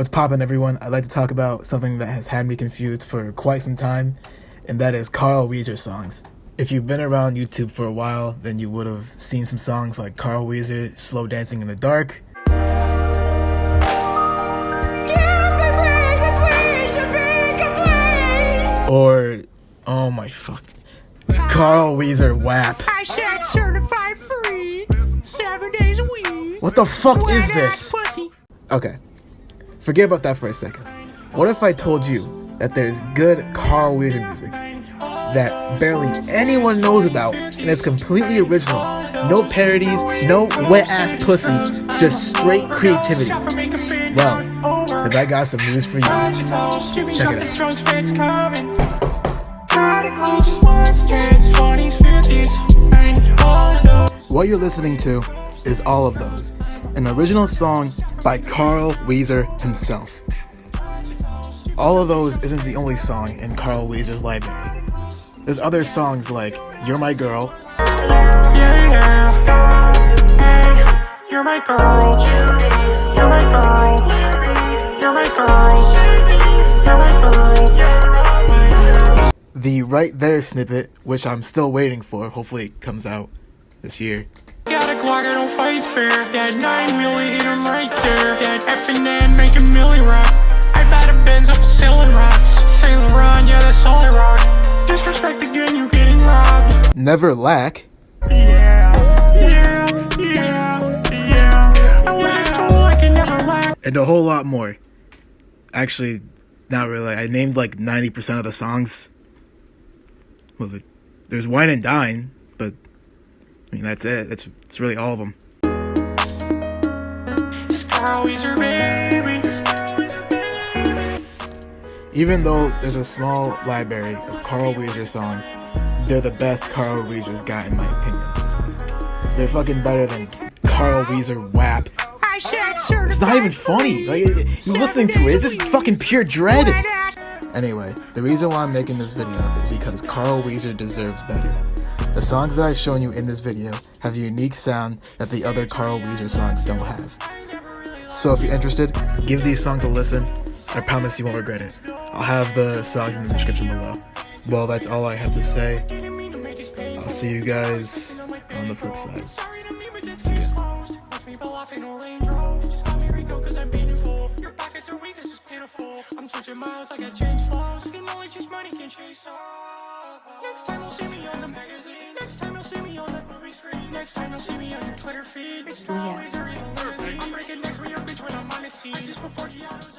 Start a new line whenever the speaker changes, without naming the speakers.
What's poppin', everyone? I'd like to talk about something that has had me confused for quite some time, and that is Carl Wheezer songs. If you've been around YouTube for a while, then you would have seen some songs like Carl Wheezer, Slow Dancing in the Dark, or, oh my fuck, Carl Wheezer WAP.
I said certified free, 7 days a week.
What the fuck is this?
Pussy.
Okay, forget about that for a second. What if I told you that there's good Carl Wheezer music that barely anyone knows about, and it's completely original? No parodies, no wet-ass pussy, just straight creativity. Well, if I got some news for you, check it out. What you're listening to is All of Those, an original song by Carl Wheezer himself. All of Those isn't the only song in Carl Wheezer's library. There's other songs like You're My Girl,
You're my girl. You're my girl. You're my girl. You're my girl.
the Right There snippet, which I'm still waiting for, hopefully it comes out this year.
Got a Glock, I don't fight fair. That 9 milli, hit him right there. That F&N, make a milli rock. I bought a Benz off of Sailor Rocks. Sailor Ron, yeah, that's all I rock. Disrespect again, you getting robbed.
Never Lack,
Yeah. I was told I can never lack.
and a whole lot more. Actually, not really. I named like 90% of the songs. Well, there's Wine and Dine, but I mean, that's it. It's really all of them. Even though there's a small library of Carl Wheezer songs, they're the best Carl Wheezer's got, in my opinion. They're fucking better than Carl Wheezer WAP. It's not even funny. Like, you're listening to it, it's just fucking pure dread. Anyway, the reason why I'm making this video is because Carl Wheezer deserves better. The songs that I've shown you in this video have a unique sound that the other Carl Wheezer songs don't have. So if you're interested, give these songs a listen. I promise you won't regret it. I'll have the songs in the description below. Well, that's all I have to say. I'll see you guys on the flip side. See ya. I'm switching miles, I got change flows. You know it's just money can chase off. Next time you'll see me on the magazine. Next time you'll see me on the movie screen. Next time you'll see me on your Twitter feed. It's always a real I'm breaking necks with your bitch when I'm on the scene. Just before Gianno's